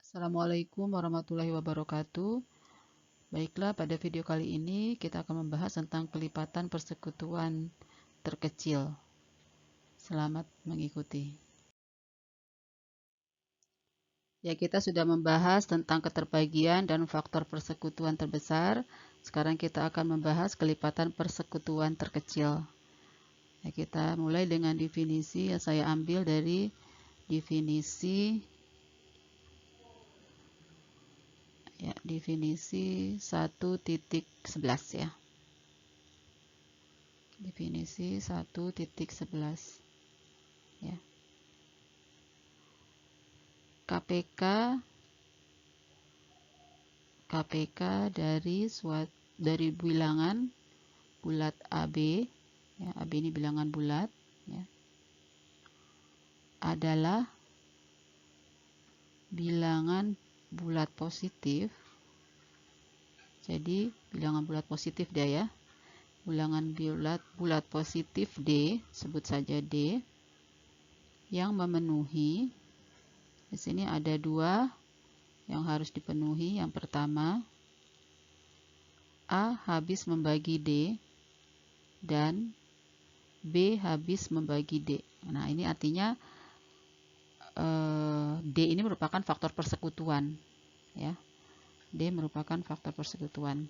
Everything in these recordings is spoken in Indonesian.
Assalamualaikum warahmatullahi wabarakatuh. Baiklah, pada video kali ini kita akan membahas tentang kelipatan persekutuan terkecil. Selamat mengikuti. Ya, kita sudah membahas tentang keterbagian dan faktor persekutuan terbesar. Sekarang kita akan membahas kelipatan persekutuan terkecil. Ya, kita mulai dengan definisi yang saya ambil dari definisi 1.11 ya. Definisi 1.11 ya. KPK dari bilangan bulat AB ya, AB ini bilangan bulat ya, adalah bilangan bulat positif. Jadi bilangan bulat positif dia ya. Bilangan bulat positif D, sebut saja D, yang memenuhi. Di sini ada dua yang harus dipenuhi. Yang pertama, A habis membagi D dan B habis membagi D. Nah, ini artinya D ini merupakan faktor persekutuan ya. D merupakan faktor persekutuan.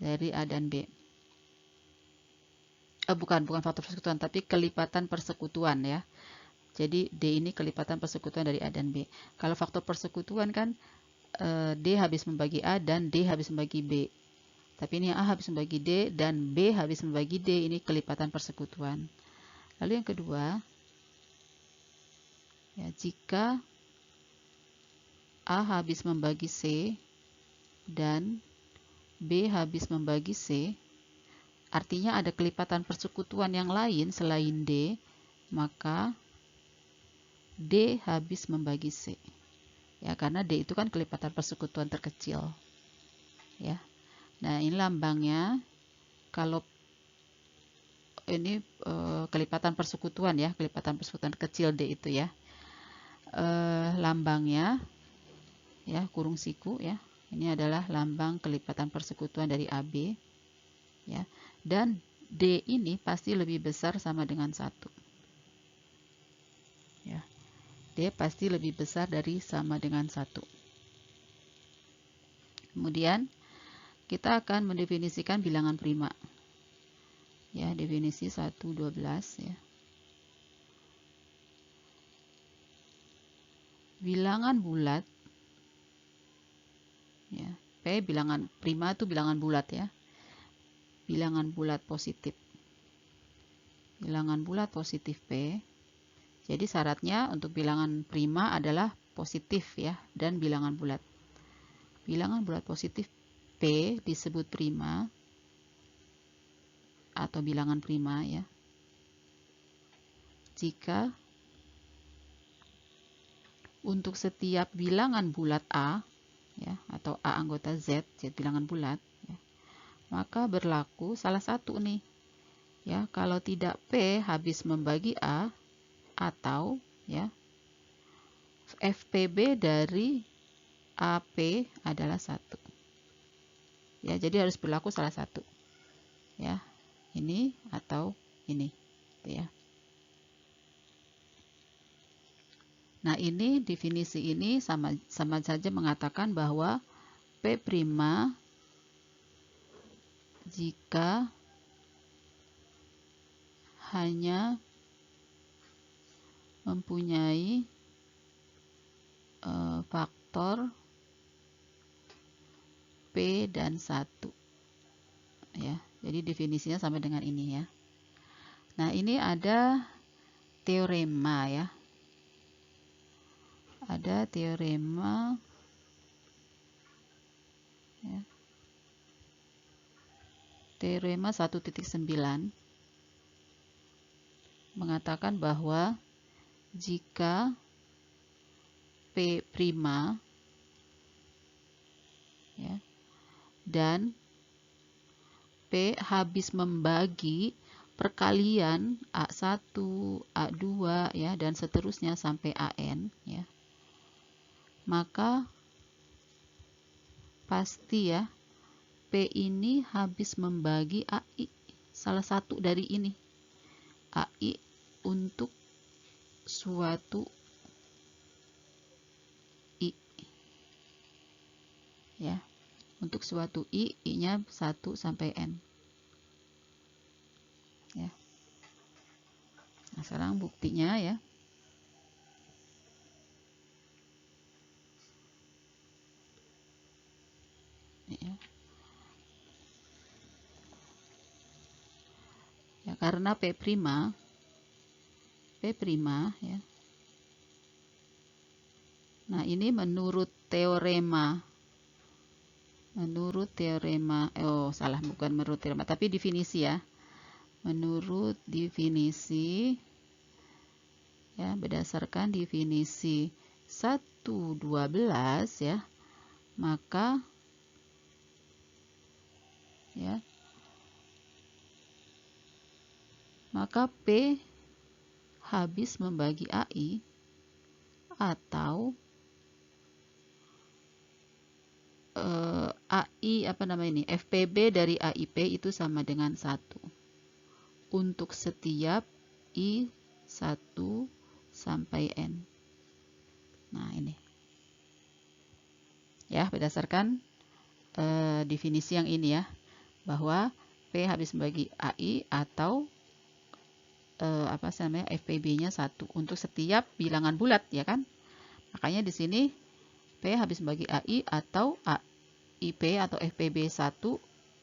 Dari A dan B. Bukan faktor persekutuan, tapi kelipatan persekutuan ya. Jadi D ini kelipatan persekutuan dari A dan B. Kalau faktor persekutuan kan D habis membagi A dan D habis membagi B. Tapi ini A habis membagi D dan B habis membagi D, ini kelipatan persekutuan. Lalu yang kedua, ya, jika A habis membagi C dan B habis membagi C, artinya ada kelipatan persekutuan yang lain selain D, maka D habis membagi C. Ya, karena D itu kan kelipatan persekutuan terkecil. Ya. Nah, ini lambangnya. Kalau ini kelipatan persekutuan ya, kelipatan persekutuan kecil D itu ya. Lambangnya ya, kurung siku ya. Ini adalah lambang kelipatan persekutuan dari AB ya. Dan D ini pasti lebih besar sama dengan 1. Ya. D pasti lebih besar dari sama dengan 1. Kemudian kita akan mendefinisikan bilangan prima. Ya, definisi 1.12 ya. Bilangan bulat ya. P bilangan prima itu bilangan bulat ya. Bilangan bulat positif. Bilangan bulat positif P. Jadi syaratnya untuk bilangan prima adalah positif ya, dan bilangan bulat. Bilangan bulat positif P disebut prima atau bilangan prima ya, jika untuk setiap bilangan bulat A ya, atau A anggota Z bilangan bulat ya, maka berlaku salah satu nih ya, kalau tidak P habis membagi A, atau ya FPB dari AP adalah 1 ya. Jadi harus berlaku salah satu ya, ini atau ini ya. Nah, ini definisi ini sama saja mengatakan bahwa P prima jika hanya mempunyai faktor P dan 1 ya. Jadi definisinya sama dengan ini ya. Nah, ini ada teorema ya. Ada teorema ya. Teorema 1.9 mengatakan bahwa jika P prima dan P habis membagi perkalian A1, A2 ya, dan seterusnya sampai AN ya, maka pasti ya P ini habis membagi AI, salah satu dari ini, AI untuk suatu I ya, untuk suatu I-nya 1 sampai N ya. Nah, sekarang buktinya ya. Ya, karena P prima ya. Nah, ini menurut teorema, salah, bukan menurut teorema, tapi definisi ya. Menurut definisi ya, berdasarkan definisi 1.12 ya, maka ya, maka P habis membagi AI atau AI FPB dari AIP itu sama dengan 1 untuk setiap I1 sampai N. Nah, ini ya, berdasarkan definisi yang ini ya, bahwa P habis membagi AI atau FPB-nya 1 untuk setiap bilangan bulat ya kan. Makanya di sini P habis membagi AI atau AIP atau FPB 1,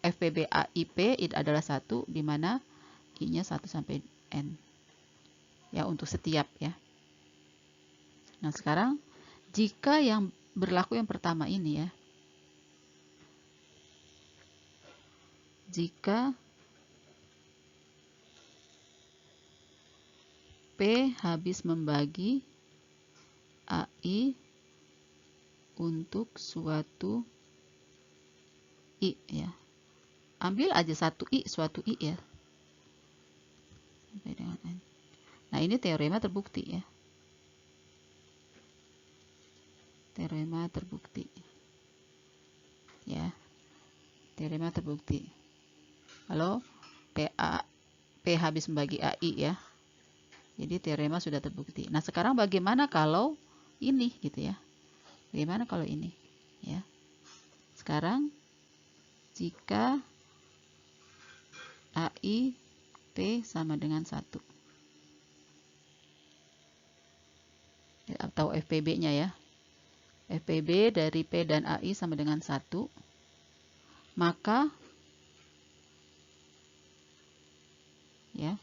FPB AIP itu adalah 1, di mana I-nya 1 sampai N. Ya, untuk setiap ya. Nah, sekarang jika yang berlaku yang pertama ini ya, jika P habis membagi AI untuk suatu I ya. Ambil aja suatu I ya. Sampai dengan N. Nah, ini teorema terbukti ya. Teorema terbukti. Ya. Teorema terbukti. Kalau P habis membagi AI ya. Jadi teorema sudah terbukti. Nah, sekarang bagaimana kalau ini gitu ya? Bagaimana kalau ini? Ya. Sekarang jika AI P sama dengan 1 atau FPB-nya ya. FPB dari P dan AI sama dengan 1, maka ya,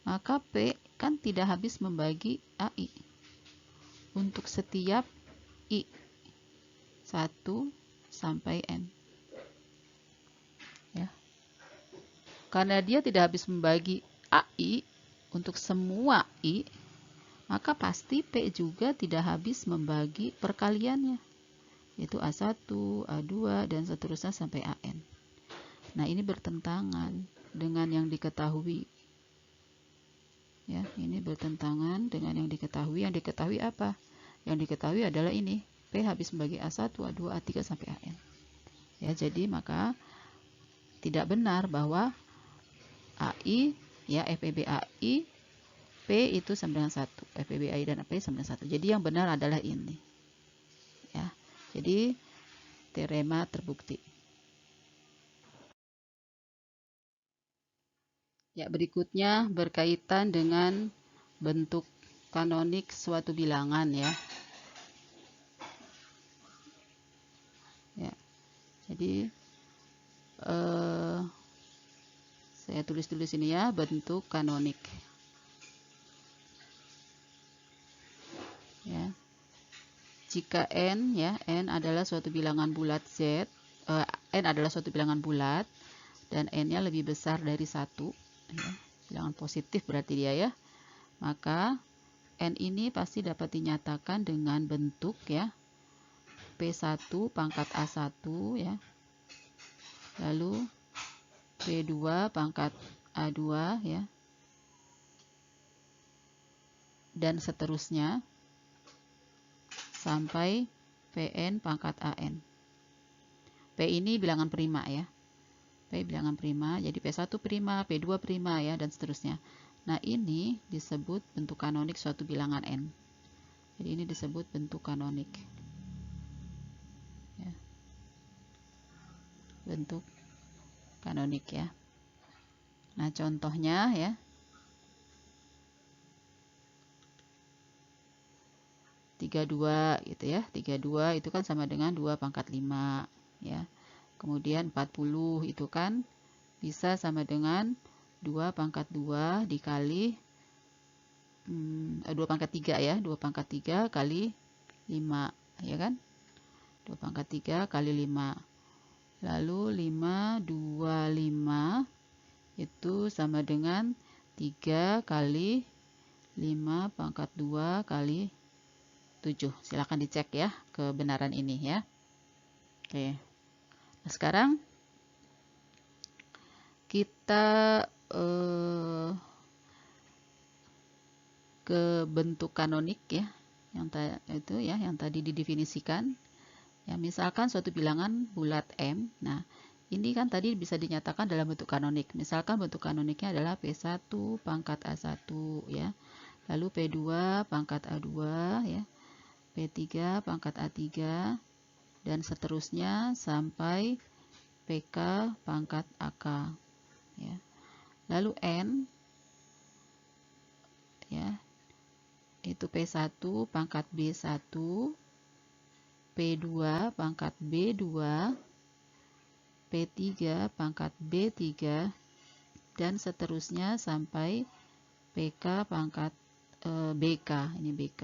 maka P kan tidak habis membagi AI untuk setiap I 1 sampai N ya. Karena dia tidak habis membagi AI untuk semua I, maka pasti P juga tidak habis membagi perkaliannya, yaitu A1, A2, dan seterusnya sampai AN. Nah, ini bertentangan dengan yang diketahui. Ya, ini bertentangan dengan yang diketahui. Yang diketahui apa? Yang diketahui adalah ini, P habis membagi A1, A2, A3 sampai AN. Ya, jadi maka tidak benar bahwa AI ya, FPB AI P itu sama dengan 1. FPB AI dan AP sama dengan 1. Jadi yang benar adalah ini. Ya. Jadi teorema terbukti. Ya, berikutnya berkaitan dengan bentuk kanonik suatu bilangan ya. Ya. Jadi saya tulis dulu sini ya, bentuk kanonik. Ya. Jika N ya, N adalah suatu bilangan bulat Z, N adalah suatu bilangan bulat dan N-nya lebih besar dari 1 ya, bilangan positif berarti dia ya, maka N ini pasti dapat dinyatakan dengan bentuk ya, P1 pangkat A1 ya, lalu P2 pangkat A2 ya, dan seterusnya sampai Pn pangkat An. P ini bilangan prima ya. P bilangan prima, jadi P1 prima, P2 prima ya, dan seterusnya. Nah, ini disebut bentuk kanonik suatu bilangan n. Jadi ini disebut bentuk kanonik. Ya. Bentuk kanonik ya. Nah, contohnya ya. Tiga dua gitu ya. 32 itu kan sama dengan 2 pangkat 5 ya. Kemudian 40 itu kan bisa sama dengan 2 pangkat 2 dikali 2 pangkat 3 ya. 2 pangkat 3 kali 5 ya kan. 2 pangkat 3 kali 5. Lalu 5, 2, 5 itu sama dengan 3 kali 5 pangkat 2 kali 7. Silakan dicek ya kebenaran ini ya. Oke. Nah, sekarang kita ke bentuk kanonik ya. Yang tadi didefinisikan. Ya, misalkan suatu bilangan bulat M. Nah, ini kan tadi bisa dinyatakan dalam bentuk kanonik. Misalkan bentuk kanoniknya adalah P1 pangkat A1 ya. Lalu P2 pangkat A2 ya. P3 pangkat A3 dan seterusnya sampai PK pangkat AK ya. Lalu N ya, itu P1 pangkat B1, P2 pangkat B2, P3 pangkat B3 dan seterusnya sampai PK pangkat BK, ini BK.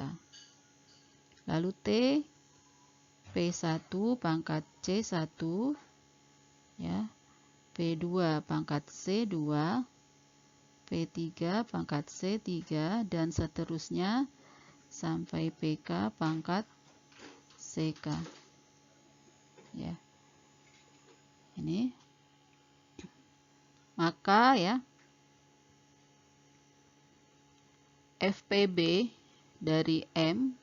Lalu T P1 pangkat C1 ya, P2 pangkat C2, P3 pangkat C3 dan seterusnya sampai PK pangkat CK ya. Ini maka ya FPB dari M,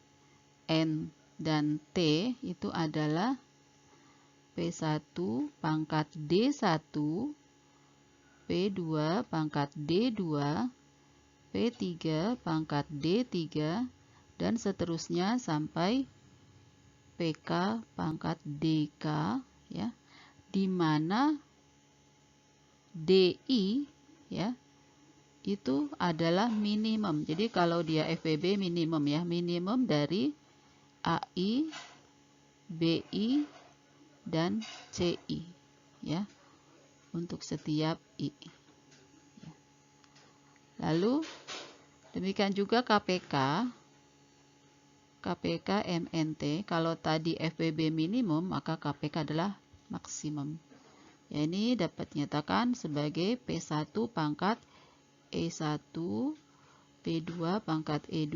N dan T itu adalah P1 pangkat D1, P2 pangkat D2, P3 pangkat D3 dan seterusnya sampai PK pangkat DK ya, di mana DI ya itu adalah minimum. Jadi kalau dia FPB minimum ya, minimum dari AI, BI dan CI ya, untuk setiap I. Lalu demikian juga KPK MNT, kalau tadi FPB minimum maka KPK adalah maksimum ya. Ini dapat dinyatakan sebagai P1 pangkat E1, P2 pangkat E2,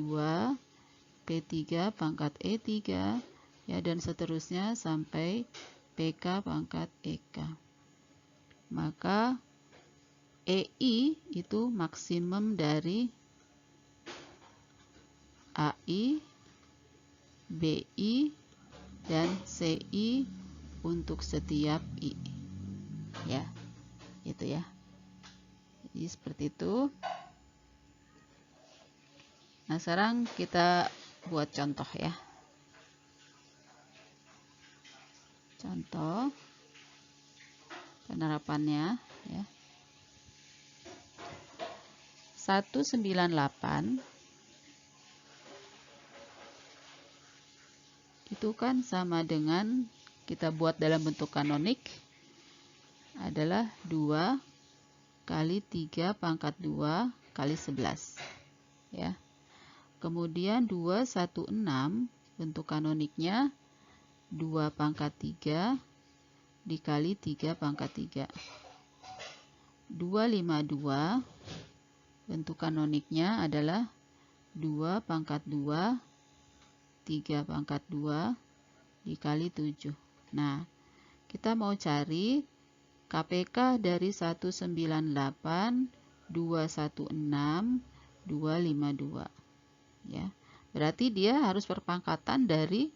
P3 pangkat E3 ya, dan seterusnya sampai PK pangkat EK. Maka EI itu maksimum dari AI, BI dan CI untuk setiap I ya, itu ya. Jadi seperti itu. Nah, sekarang kita buat contoh ya. Contoh penerapannya ya. 198 itu kan sama dengan, kita buat dalam bentuk kanonik adalah 2 kali 3 pangkat 2 kali 11 ya. Kemudian 216 bentuk kanoniknya 2 pangkat 3 dikali 3 pangkat 3. 252 bentuk kanoniknya adalah 2 pangkat 2 3 pangkat 2 dikali 7. Nah, kita mau cari KPK dari 198 216, 252. Ya. Berarti dia harus perpangkatan dari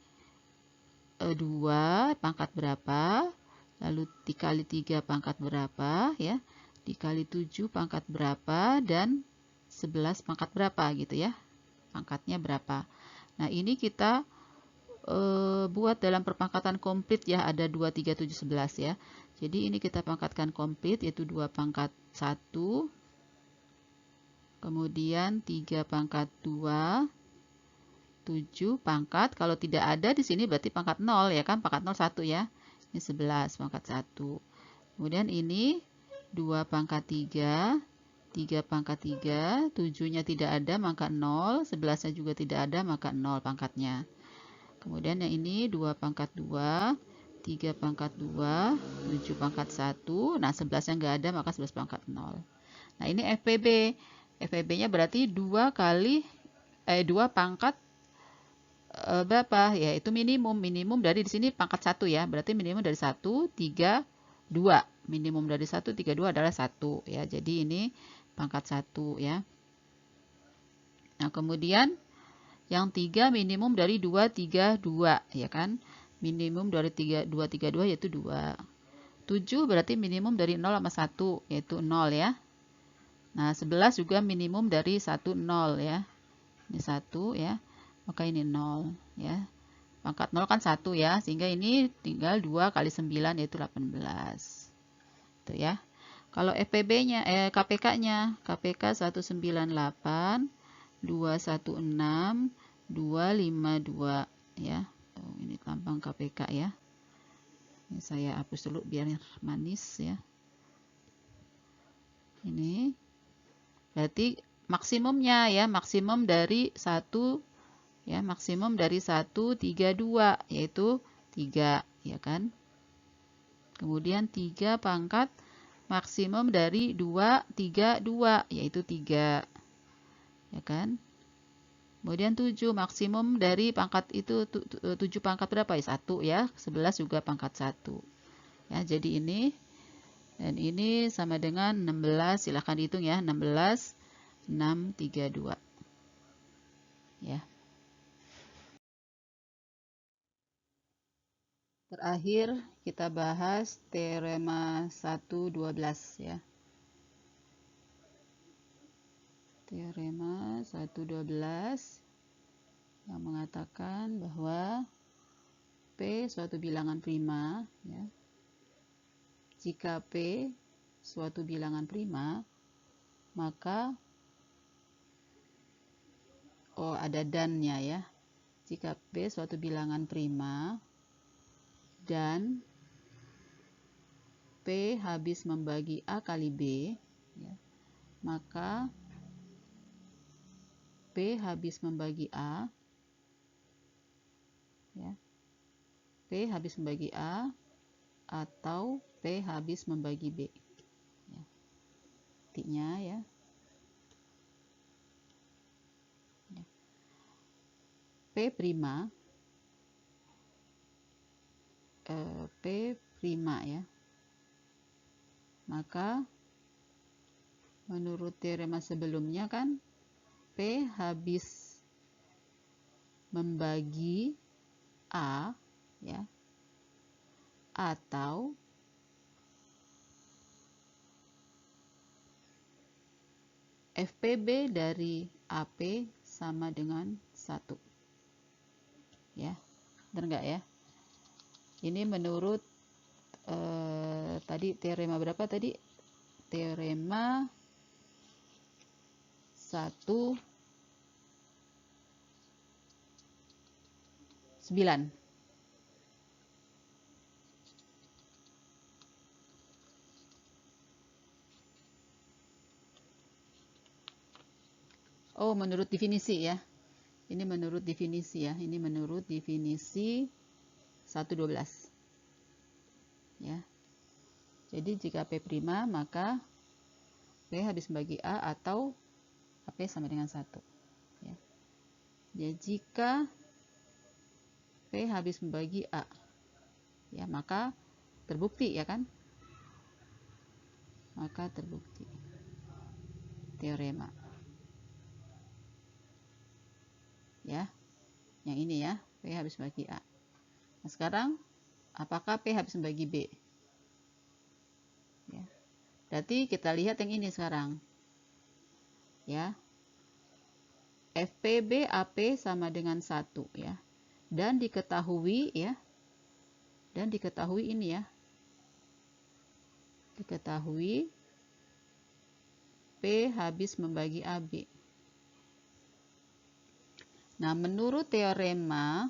2 pangkat berapa, lalu dikali 3 pangkat berapa, ya, dikali 7 pangkat berapa, dan 11 pangkat berapa gitu ya, pangkatnya berapa. Nah, ini kita buat dalam perpangkatan komplit ya, ada 2, 3, 7, 11 ya. Jadi ini kita pangkatkan komplit, yaitu 2 pangkat 1, kemudian 3 pangkat 2, 7 pangkat, kalau tidak ada di sini berarti pangkat 0 ya kan, pangkat 0 1 ya. Ini 11 pangkat 1. Kemudian ini 2 pangkat 3, 3 pangkat 3, 7-nya tidak ada maka 0, 11-nya juga tidak ada maka 0 pangkatnya. Kemudian yang ini 2 pangkat 2, 3 pangkat 2, 7 pangkat 1. Nah, 11-nya nggak ada maka 11 pangkat 0. Nah, ini FPB. FPB-nya berarti 2 pangkat berapa? Ya, itu minimum. Minimum dari di sini pangkat 1 ya. Berarti minimum dari 1, 3, 2. Minimum dari 1, 3, 2 adalah 1 ya. Jadi ini pangkat 1 ya. Nah, kemudian yang 3 minimum dari 2, 3, 2 ya kan. Minimum dari 2, 3, 2 yaitu 2. 7 berarti minimum dari 0 sama 1 yaitu 0 ya. Nah, 11 juga minimum dari 1, 0 ya. Ini 1 ya. Maka ini 0 ya. Pangkat 0 kan 1 ya, sehingga ini tinggal 2 kali 9 yaitu 18. Itu ya. Kalau FPB-nya, KPK-nya, KPK 198, 216, 252 ya. Oh, ini lambang KPK ya. Ini saya hapus dulu biar manis ya. Ini berarti maksimumnya ya, maksimum dari 1 ya, maksimum dari 1, 3, 2 yaitu 3 ya kan. Kemudian 3 pangkat maksimum dari 2, 3, 2 yaitu 3 ya kan. Kemudian 7 maksimum dari pangkat itu 7 pangkat berapa ya, 1 ya. 11 juga pangkat 1 ya. Jadi ini dan ini sama dengan 16, silahkan dihitung ya, 16, 6, 3, 2 ya. Terakhir kita bahas teorema 112 ya. Teorema 112 yang mengatakan bahwa P suatu bilangan prima ya. Jika P suatu bilangan prima, maka ada dan-nya ya. Jika P suatu bilangan prima dan P habis membagi A kali B ya, maka P habis membagi A ya. P habis membagi A atau P habis membagi B ya. Titiknya ya. P prima ya, maka menurut teorema sebelumnya kan P habis membagi A ya, atau FPB dari AP sama dengan 1 ya. Benar nggak ya? Ini menurut tadi teorema berapa tadi? Teorema 1/9. Oh, menurut definisi ya. Ini menurut definisi ya. Ini menurut definisi 112. Ya. Jadi jika P prima maka P habis membagi A atau AP sama dengan 1. Ya. Ya, jika P habis membagi A, ya maka terbukti ya kan? Maka terbukti. teorema. Ya, yang ini ya, P habis bagi A. Nah, sekarang apakah P habis membagi B? Ya. Berarti kita lihat yang ini sekarang. Ya. FPB AP sama dengan 1 ya. Dan diketahui ya. Dan diketahui ini ya. Diketahui P habis membagi AB. Nah, menurut teorema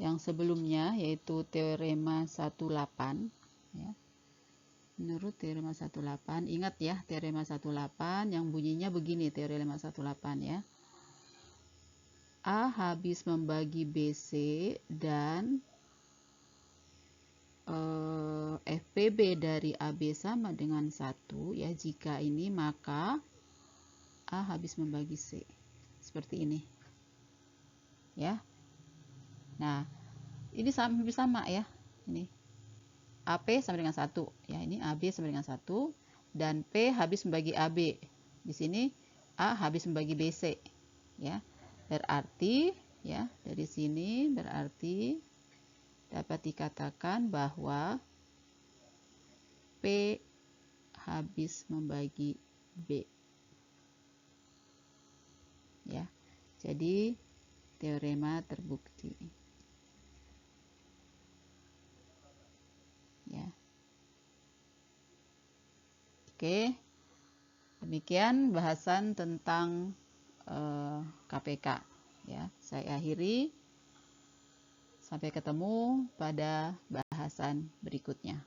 yang sebelumnya, yaitu teorema 18 ya. Menurut teorema 18, ingat ya, teorema 18 yang bunyinya begini, teorema 18 ya. A habis membagi BC dan FPB dari AB sama dengan 1 ya. Jika ini maka A habis membagi C. Seperti ini. Ya. Nah, ini hampir sama ya. Ini AP sama dengan 1 ya. Ini AB sama dengan 1 dan P habis membagi AB. Di sini A habis membagi BC ya. Berarti ya, dari sini berarti dapat dikatakan bahwa P habis membagi B. Ya. Jadi teorema terbukti. Ya. Oke. Demikian bahasan tentang KPK. Ya, saya akhiri. Sampai ketemu pada bahasan berikutnya.